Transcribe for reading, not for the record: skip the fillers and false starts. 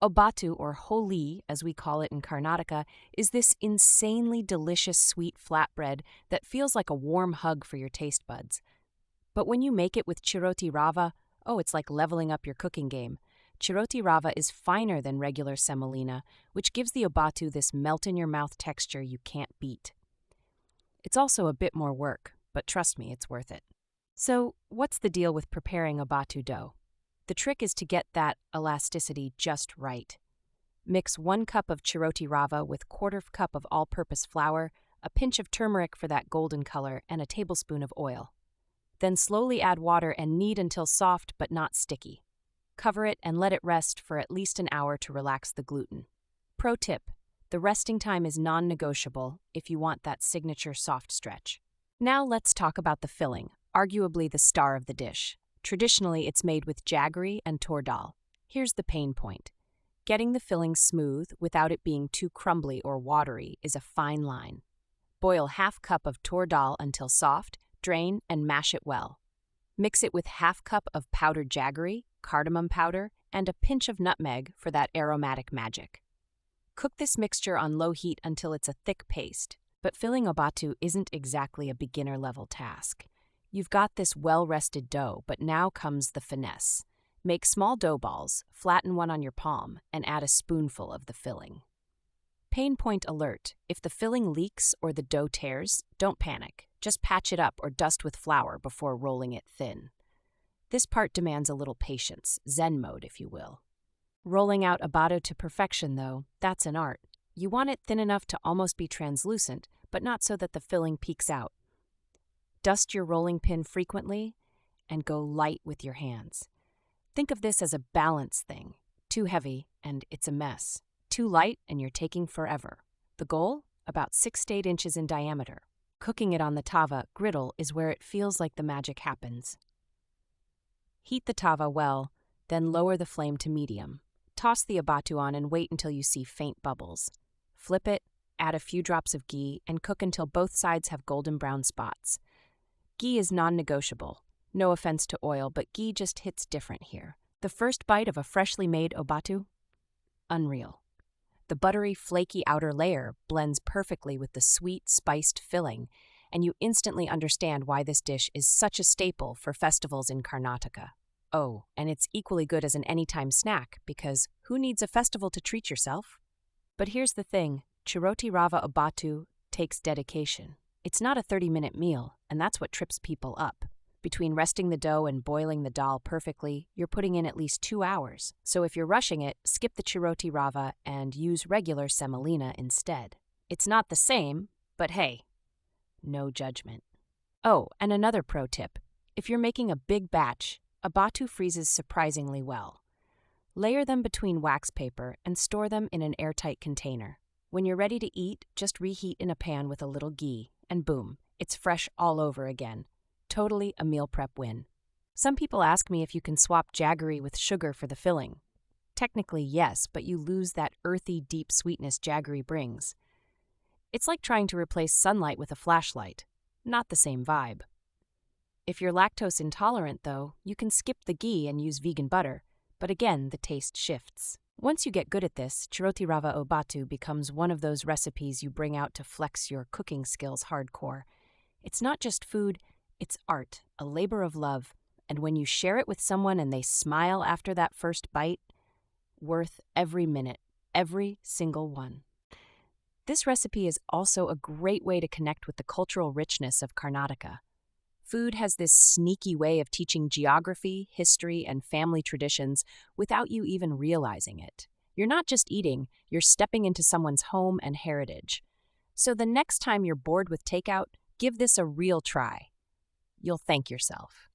Obbattu, or holi, as we call it in Karnataka, is this insanely delicious sweet flatbread that feels like a warm hug for your taste buds. But when you make it with Chiroti Rava, oh, it's like leveling up your cooking game. Chiroti Rava is finer than regular semolina, which gives the Obbattu this melt-in-your-mouth texture you can't beat. It's also a bit more work, but trust me, it's worth it. So, what's the deal with preparing Obbattu dough? The trick is to get that elasticity just right. Mix 1 cup of Chiroti Rava with 1/4 cup of all-purpose flour, a pinch of turmeric for that golden color, and a tablespoon of oil. Then slowly add water and knead until soft but not sticky. Cover it and let it rest for at least an hour to relax the gluten. Pro tip: the resting time is non-negotiable if you want that signature soft stretch. Now let's talk about the filling, arguably the star of the dish. Traditionally, it's made with jaggery and toor dal. Here's the pain point. Getting the filling smooth without it being too crumbly or watery is a fine line. Boil 1/2 cup of toor dal until soft, drain, and mash it well. Mix it with 1/2 cup of powdered jaggery, cardamom powder, and a pinch of nutmeg for that aromatic magic. Cook this mixture on low heat until it's a thick paste. But filling Obbattu isn't exactly a beginner-level task. You've got this well-rested dough, but now comes the finesse. Make small dough balls, flatten one on your palm, and add a spoonful of the filling. Pain point alert: if the filling leaks or the dough tears, don't panic. Just patch it up or dust with flour before rolling it thin. This part demands a little patience, Zen mode if you will. Rolling out Obbattu to perfection, though, that's an art. You want it thin enough to almost be translucent, but not so that the filling peeks out. Dust your rolling pin frequently and go light with your hands. Think of this as a balance thing. Too heavy, and it's a mess. Too light, and you're taking forever. The goal? About 6 to 8 inches in diameter. Cooking it on the tava, griddle, is where it feels like the magic happens. Heat the tava well, then lower the flame to medium. Toss the Obbattu on and wait until you see faint bubbles. Flip it, add a few drops of ghee, and cook until both sides have golden brown spots. Ghee is non-negotiable. No offense to oil, but ghee just hits different here. The first bite of a freshly made Obbattu? Unreal. The buttery, flaky outer layer blends perfectly with the sweet, spiced filling, and you instantly understand why this dish is such a staple for festivals in Karnataka. Oh, and it's equally good as an anytime snack, because who needs a festival to treat yourself? But here's the thing, Chiroti Rava Obbattu takes dedication. It's not a 30-minute meal, and that's what trips people up. Between resting the dough and boiling the dal perfectly, you're putting in at least 2 hours. So if you're rushing it, skip the Chiroti Rava and use regular semolina instead. It's not the same, but hey, no judgment. Oh, and another pro tip. If you're making a big batch, Obbattu freezes surprisingly well. Layer them between wax paper and store them in an airtight container. When you're ready to eat, just reheat in a pan with a little ghee, and boom, it's fresh all over again. Totally a meal prep win. Some people ask me if you can swap jaggery with sugar for the filling. Technically, yes, but you lose that earthy, deep sweetness jaggery brings. It's like trying to replace sunlight with a flashlight. Not the same vibe. If you're lactose intolerant, though, you can skip the ghee and use vegan butter, but again, the taste shifts. Once you get good at this, Chiroti Rava Obbattu becomes one of those recipes you bring out to flex your cooking skills hardcore. It's not just food, it's art, a labor of love, and when you share it with someone and they smile after that first bite, worth every minute, every single one. This recipe is also a great way to connect with the cultural richness of Karnataka. Food has this sneaky way of teaching geography, history, and family traditions without you even realizing it. You're not just eating, you're stepping into someone's home and heritage. So the next time you're bored with takeout, give this a real try. You'll thank yourself.